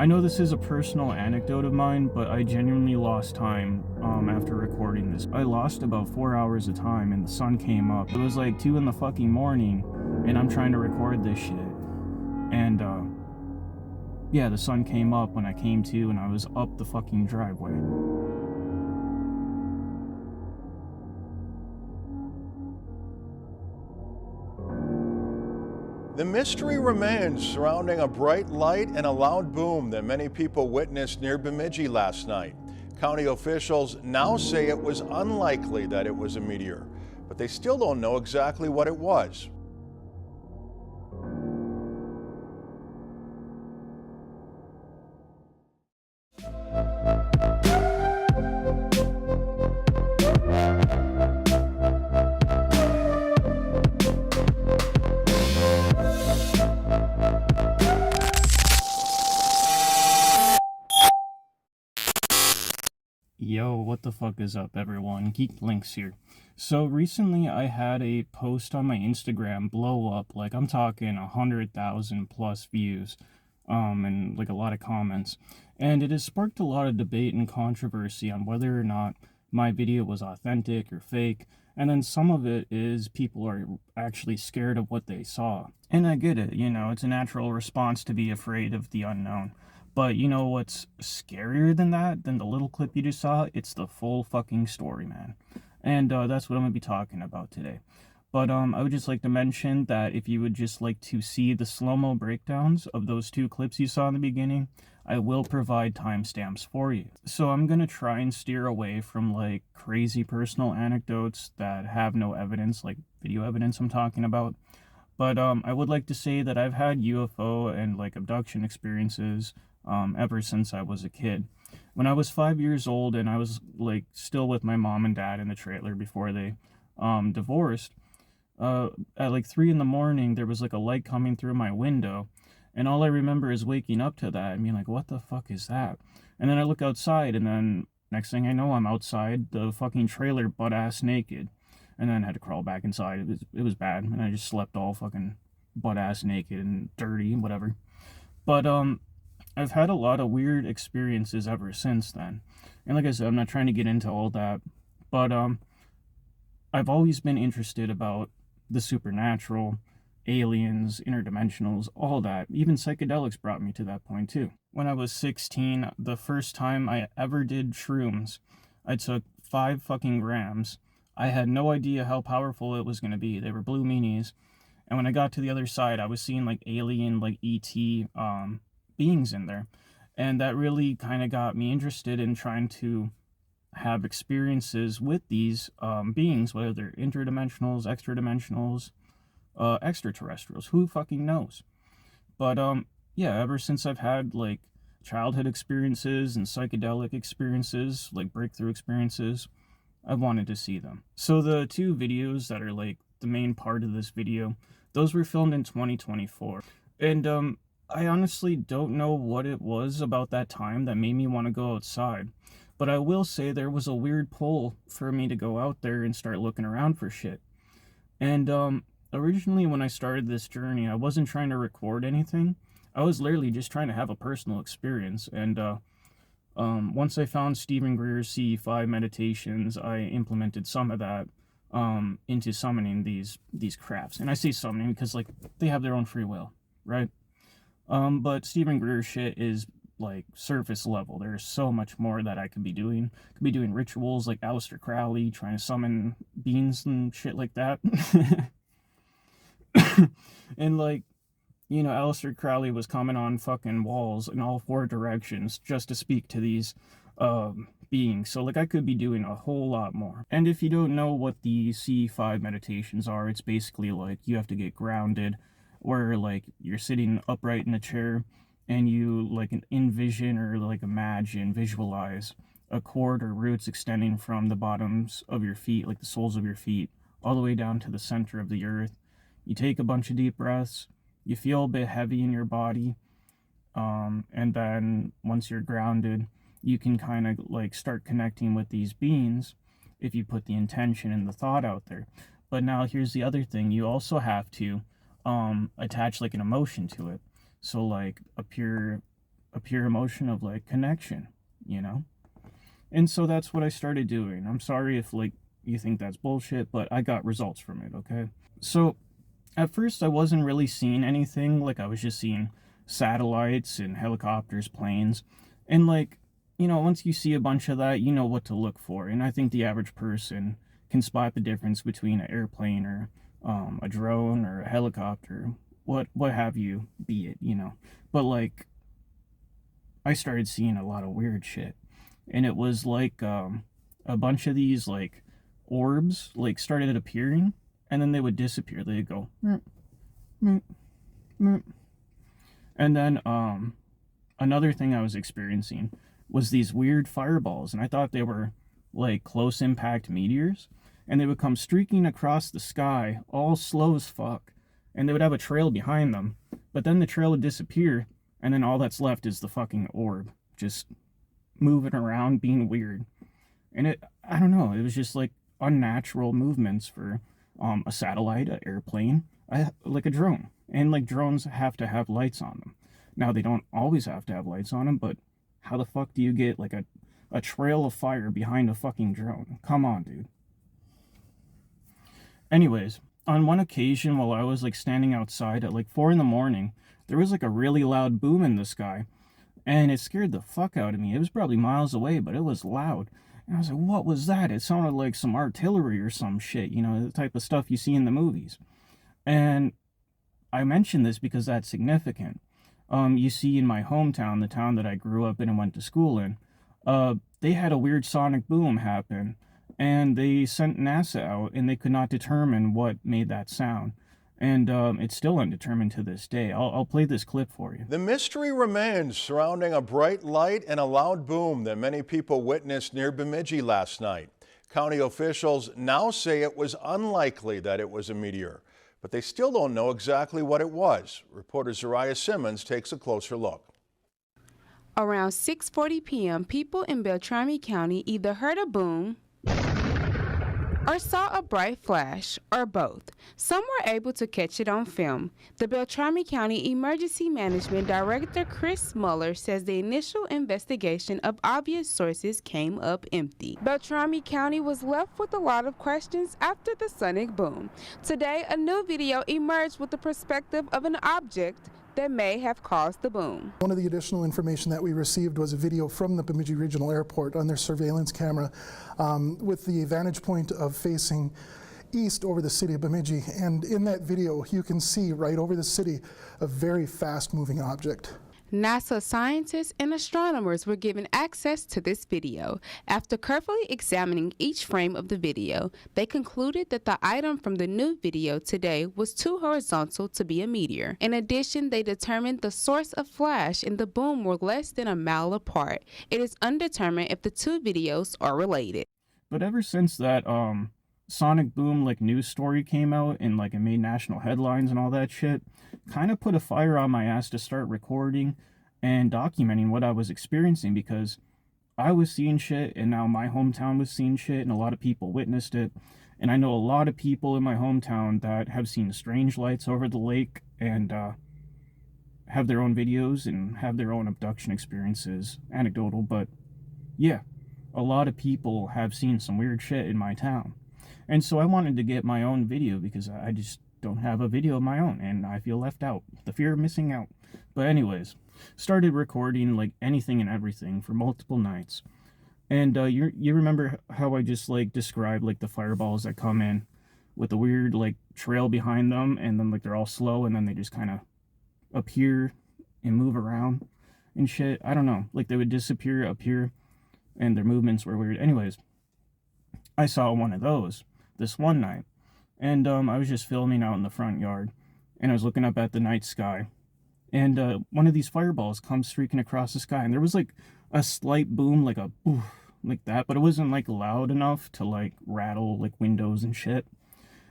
I know this is a personal anecdote of mine, but I genuinely lost time after recording this. I lost about 4 hours of time and the sun came up. It was like 2 in the fucking morning and I'm trying to record this shit. And yeah, the sun came up when I came to and I was up the fucking driveway. The mystery remains surrounding a bright light and a loud boom that many people witnessed near Bemidji last night. County officials now say it was unlikely that it was a meteor, but they still don't know exactly what it was. Yo, what the fuck is up, everyone? Geek Links here. So recently I had a post on my Instagram blow up, like I'm talking 100,000 plus views, and like a lot of comments. And it has sparked a lot of debate and controversy on whether or not my video was authentic or fake. And then some of it is people are actually scared of what they saw. And I get it, it's a natural response to be afraid of the unknown. But you know what's scarier than that, than the little clip you just saw? It's the full fucking story, man. And that's what I'm going to be talking about today. But I would just like to mention that if you would just like to see the slow-mo breakdowns of those two clips you saw in the beginning, I will provide timestamps for you. So I'm going to try and steer away from like crazy personal anecdotes that have no evidence, like video evidence I'm talking about. But I would like to say that I've had UFO and like abduction experiences ever since I was a kid. When I was 5 years old and I was like still with my mom and dad in the trailer before they divorced, at like 3 in the morning there was like a light coming through my window, and all I remember is waking up to that and being like, what the fuck is that? And then I look outside, and then next thing I know, I'm outside the fucking trailer butt ass naked, and then I had to crawl back inside. It was bad, and I just slept all fucking butt ass naked and dirty and whatever. But I've had a lot of weird experiences ever since then. And like I said, I'm not trying to get into all that, but I've always been interested about the supernatural, aliens, interdimensionals, all that. Even psychedelics brought me to that point too. When I was 16, the first time I ever did shrooms, I took 5 fucking grams. I had no idea how powerful it was going to be. They were blue meanies. And when I got to the other side, I was seeing like alien, like ET beings in there. And that really kind of got me interested in trying to have experiences with these beings, whether they're interdimensionals, extradimensionals, extraterrestrials. Who fucking knows? But yeah, ever since I've had like childhood experiences and psychedelic experiences, like breakthrough experiences, I've wanted to see them. So the 2 videos that are like the main part of this video, those were filmed in 2024. And I honestly don't know what it was about that time that made me want to go outside. But I will say there was a weird pull for me to go out there and start looking around for shit. And originally when I started this journey, I wasn't trying to record anything. I was literally just trying to have a personal experience. And once I found Stephen Greer's CE5 meditations, I implemented some of that into summoning these crafts. And I say summoning because like they have their own free will, right? But Stephen Greer's shit is like surface level. There's so much more that I could be doing. Could be doing rituals like Aleister Crowley, trying to summon beings and shit like that. And like, Aleister Crowley was coming on fucking walls in all 4 directions just to speak to these beings. So like I could be doing a whole lot more. And if you don't know what the C5 meditations are, it's basically like you have to get grounded, where like you're sitting upright in a chair and you like envision or like imagine, visualize a cord or roots extending from the bottoms of your feet, like the soles of your feet, all the way down to the center of the earth. You take a bunch of deep breaths, you feel a bit heavy in your body, and then once you're grounded, you can kind of like start connecting with these beings if you put the intention and the thought out there. But now here's the other thing, you also have to attach like an emotion to it. So like a pure a pure emotion of like connection, you know? And so that's what I started doing. I'm sorry if like you think that's bullshit, but I got results from it, okay? So at first I wasn't really seeing anything, like I was just seeing satellites and helicopters, planes. And like, once you see a bunch of that, you know what to look for. And I think the average person can spot the difference between an airplane or a drone or a helicopter, what have you, be it. But like, I started seeing a lot of weird shit, and it was like a bunch of these like orbs like started appearing, and then they would disappear. They'd go, "Meep, meep, meep." And then another thing I was experiencing was these weird fireballs, and I thought they were like close impact meteors, and they would come streaking across the sky, all slow as fuck, and they would have a trail behind them, but then the trail would disappear, and then all that's left is the fucking orb, just moving around, being weird. And I don't know, it was just like unnatural movements for a satellite, an airplane, like a drone. And like drones have to have lights on them. Now they don't always have to have lights on them, but how the fuck do you get like a trail of fire behind a fucking drone? Come on, dude. Anyways, on one occasion while I was like standing outside at like 4 in the morning, there was like a really loud boom in the sky, and it scared the fuck out of me. It was probably miles away, but it was loud. And I was like, what was that? It sounded like some artillery or some shit, the type of stuff you see in the movies. And I mention this because that's significant. You see in my hometown, the town that I grew up in and went to school in, they had a weird sonic boom happen, and they sent NASA out, and they could not determine what made that sound. And it's still undetermined to this day. I'll play this clip for you. The mystery remains surrounding a bright light and a loud boom that many people witnessed near Bemidji last night. County officials now say it was unlikely that it was a meteor, but they still don't know exactly what it was. Reporter Zariah Simmons takes a closer look. Around 6:40 p.m., people in Beltrami County either heard a boom or saw a bright flash, or both. Some were able to catch it on film. The Beltrami County Emergency Management Director Chris Muller says the initial investigation of obvious sources came up empty. Beltrami County was left with a lot of questions after the sonic boom. Today, a new video emerged with the perspective of an object that may have caused the boom. One of the additional information that we received was a video from the Bemidji Regional Airport on their surveillance camera with the vantage point of facing east over the city of Bemidji. And in that video, you can see right over the city a very fast moving object. NASA scientists and astronomers were given access to this video. After carefully examining each frame of the video, they concluded that the item from the new video today was too horizontal to be a meteor. In addition, they determined the source of flash and the boom were less than a mile apart. It is undetermined if the two videos are related. But ever since that sonic boom like news story came out and like it made national headlines and all that shit, kind of put a fire on my ass to start recording and documenting what I was experiencing, because I was seeing shit, and now my hometown was seeing shit, and a lot of people witnessed it. And I know a lot of people in my hometown that have seen strange lights over the lake and have their own videos and have their own abduction experiences. Anecdotal, but yeah, a lot of people have seen some weird shit in my town. And so I wanted to get my own video because I just don't have a video of my own, and I feel left out. The fear of missing out. But anyways, started recording like anything and everything for multiple nights. And you remember how I just like described like the fireballs that come in with the weird like trail behind them, and then like they're all slow, and then they just kind of appear and move around and shit. I don't know. Like they would disappear, appear, and their movements were weird. Anyways, I saw one of those this one night. And I was just filming out in the front yard, and I was looking up at the night sky, and one of these fireballs comes streaking across the sky, and there was like a slight boom, like a boof, like that, but it wasn't like loud enough to like rattle like windows and shit.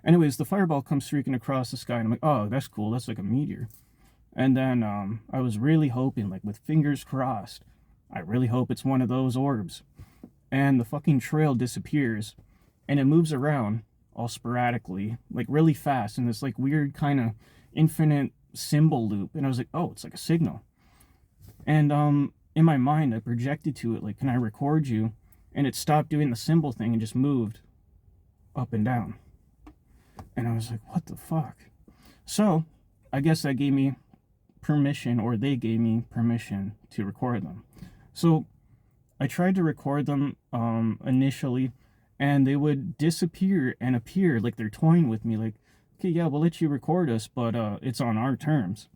Anyways, the fireball comes streaking across the sky, and I'm like, oh, that's cool, that's like a meteor. And then I was really hoping, like with fingers crossed, I really hope it's one of those orbs. And the fucking trail disappears, and it moves around all sporadically, like really fast, in this like weird kind of infinite symbol loop. And I was like, oh, it's like a signal. And in my mind, I projected to it, like, can I record you? And it stopped doing the symbol thing and just moved up and down. And I was like, what the fuck? So I guess that gave me permission, or they gave me permission to record them. So I tried to record them initially, and they would disappear and appear like they're toying with me, like, okay, yeah, we'll let you record us, but it's on our terms.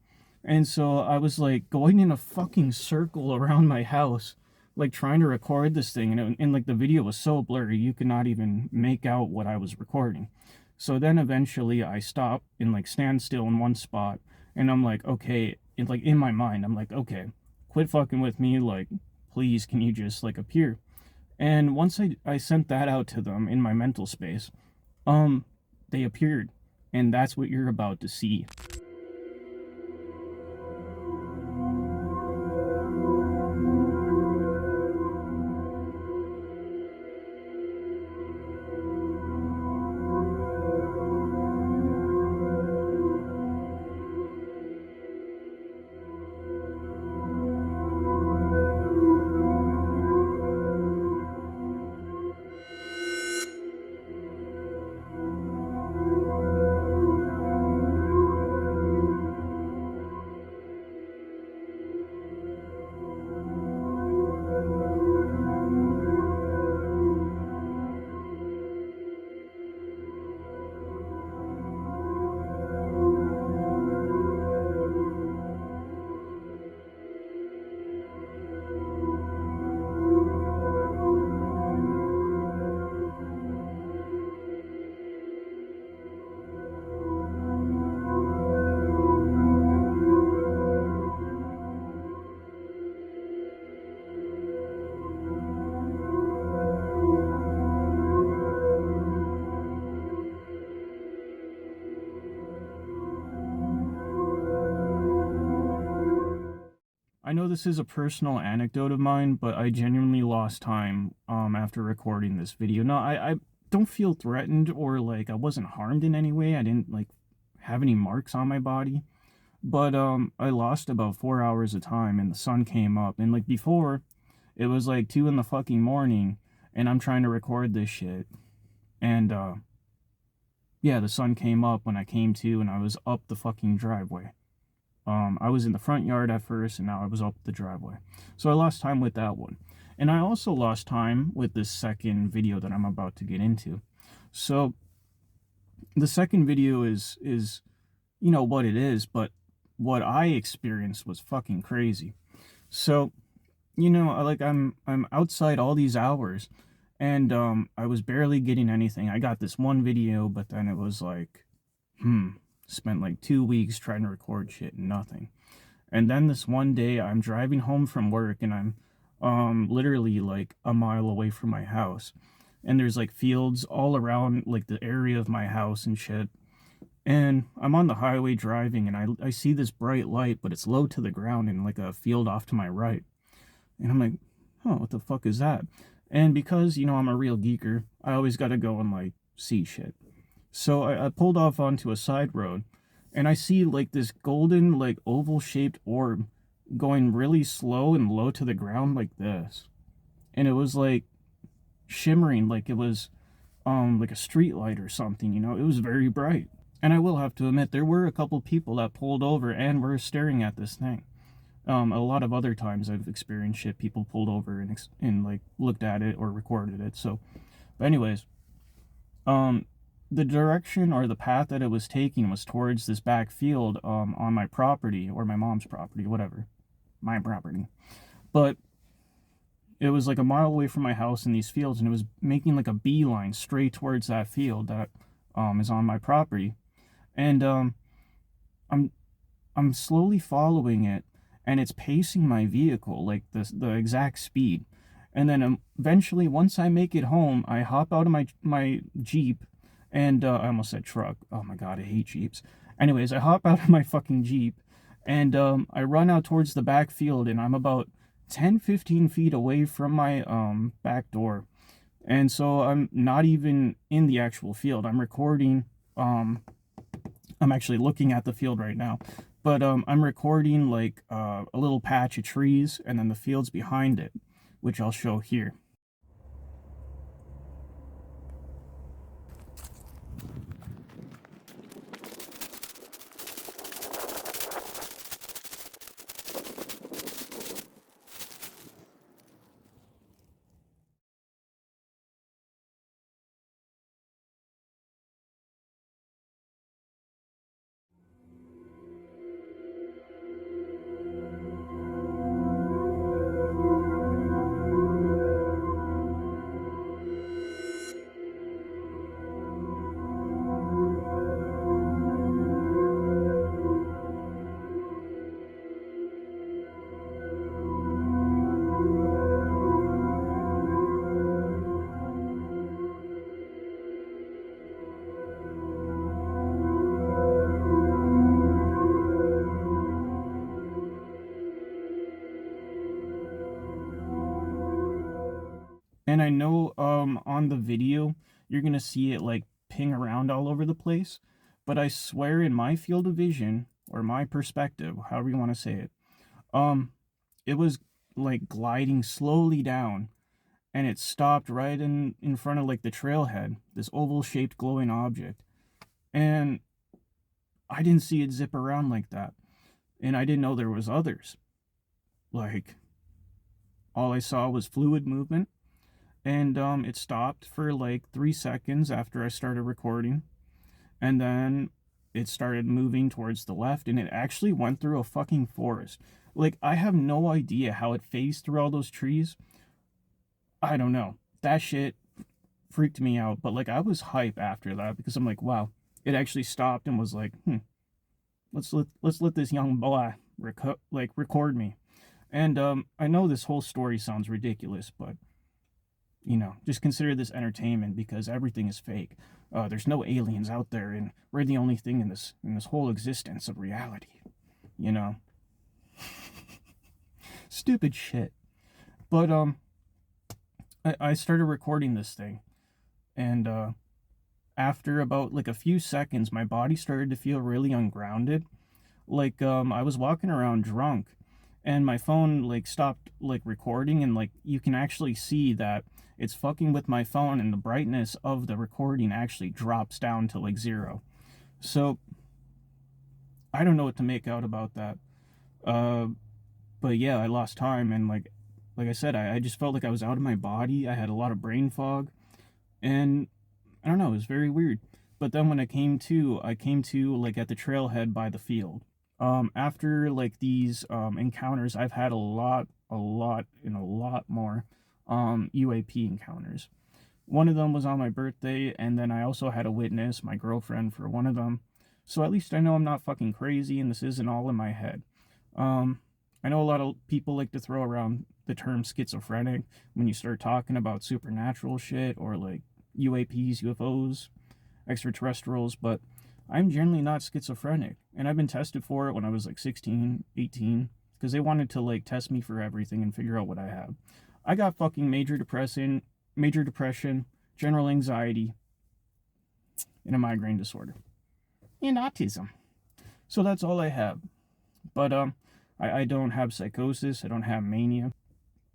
And so I was like going in a fucking circle around my house, like trying to record this thing, and like the video was so blurry you could not even make out what I was recording. So then eventually I stopped and like stand still in one spot, and I'm like, okay, it's like in my mind, I'm like, okay, quit fucking with me, like, please, can you just like appear? And once I sent that out to them in my mental space, they appeared, and that's what you're about to see. I know this is a personal anecdote of mine, but I genuinely lost time after recording this video. No, I don't feel threatened, or like I wasn't harmed in any way. I didn't like have any marks on my body. But I lost about 4 hours of time, and the sun came up, and like before it was like 2 in the fucking morning, and I'm trying to record this shit. And yeah, the sun came up when I came to, and I was up the fucking driveway. I was in the front yard at first, and now I was up the driveway. So I lost time with that one. And I also lost time with this second video that I'm about to get into. So the second video is you know what it is, but what I experienced was fucking crazy. So, you know, I'm outside all these hours, and I was barely getting anything. I got this one video, but then it was like, spent like 2 weeks trying to record shit and nothing. And then this one day I'm driving home from work, and I'm literally like a mile away from my house, and there's like fields all around like the area of my house and shit. And I'm on the highway driving, and I see this bright light, but it's low to the ground in like a field off to my right. And I'm like, oh, what the fuck is that? And because, you know, I'm a real geeker, I always gotta go and like see shit. So I pulled off onto a side road, and I see like this golden, like oval shaped orb going really slow and low to the ground like this. And it was like shimmering like it was like a street light or something, you know. It was very bright. And I will have to admit, there were a couple people that pulled over and were staring at this thing. A lot of other times I've experienced shit, people pulled over and like looked at it or recorded it. So, but anyways, the direction or the path that it was taking was towards this back field on my property, or my mom's property, whatever, my property. But it was like a mile away from my house in these fields, and it was making like a beeline straight towards that field that is on my property. And I'm slowly following it, and it's pacing my vehicle like the exact speed. And then eventually, once I make it home, I hop out of my Jeep, and I almost said truck. Oh my god, I hate Jeeps. Anyways, I hop out of my fucking Jeep, and I run out towards the back field, and I'm about 10-15 feet away from my back door. And so I'm not even in the actual field. I'm recording. I'm actually looking at the field right now, But I'm recording like a little patch of trees and then the fields behind it, which I'll show here. And I know on the video you're gonna see it like ping around all over the place, but I swear in my field of vision or my perspective, however you want to say it, um it was like gliding slowly down, and it stopped right in front of like the trailhead, this oval shaped glowing object. And I didn't see it zip around like that. And I didn't know there was others. Like all I saw was fluid movement, and it stopped for like 3 seconds after I started recording, and then it started moving towards the left, and it actually went through a fucking forest. Like I have no idea how it phased through all those trees. I don't know. That shit freaked me out, but like I was hype after that because I'm like, wow, it actually stopped and was like, let's let this young boy record me. And I know this whole story sounds ridiculous, but just consider this entertainment because everything is fake. There's no aliens out there, and we're the only thing in this whole existence of reality. You know, stupid shit. But I started recording this thing, and after about like a few seconds, my body started to feel really ungrounded. Like I was walking around drunk, and my phone like stopped like recording, and like you can actually see that it's fucking with my phone, and the brightness of the recording actually drops down to like 0. So I don't know what to make out about that. Uh, but yeah, I lost time, and like I said, I just felt like I was out of my body. I had a lot of brain fog, and I don't know, it was very weird. But then when I came to like at the trailhead by the field. After like these encounters, I've had and a lot more UAP encounters. One of them was on my birthday, and then I also had a witness, my girlfriend, for one of them. So at least I know I'm not fucking crazy and this isn't all in my head. I know a lot of people like to throw around the term schizophrenic when you start talking about supernatural shit or like UAPs, UFOs, extraterrestrials, but I'm generally not schizophrenic. And I've been tested for it when I was like 16, 18, because they wanted to like test me for everything and figure out what I have. I got fucking major depression, general anxiety, and a migraine disorder, and autism. So that's all I have. But I don't have psychosis. I don't have mania.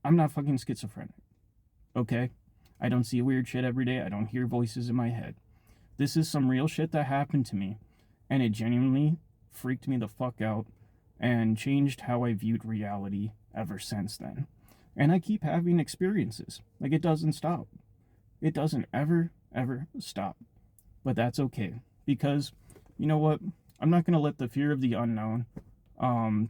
I'm not fucking schizophrenic. Okay? I don't see weird shit every day. I don't hear voices in my head. This is some real shit that happened to me, and it genuinely freaked me the fuck out and changed how I viewed reality ever since then. And I keep having experiences. Like, it doesn't stop. It doesn't ever stop. But that's okay, because you know what? I'm not going to let the fear of the unknown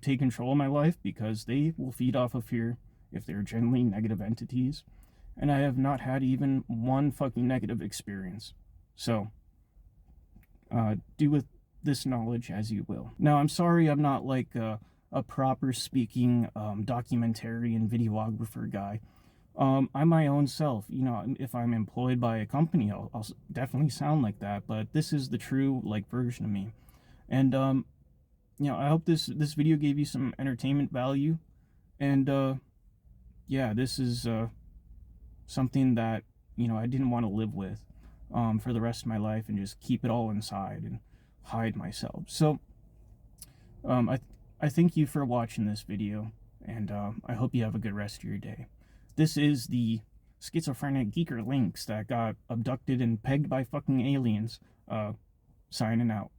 take control of my life, because they will feed off of fear if they're genuinely negative entities. And I have not had even one fucking negative experience. So, do with this knowledge as you will. Now, I'm sorry I'm not like a proper speaking documentary and videographer guy. I'm my own self. If I'm employed by a company, I'll definitely sound like that. But this is the true like version of me. And I hope this video gave you some entertainment value. And yeah, this is something that I didn't want to live with for the rest of my life and just keep it all inside and hide myself. So I thank you for watching this video, and I hope you have a good rest of your day. This is the schizophrenic geeker Lynx that got abducted and pegged by fucking aliens, signing out.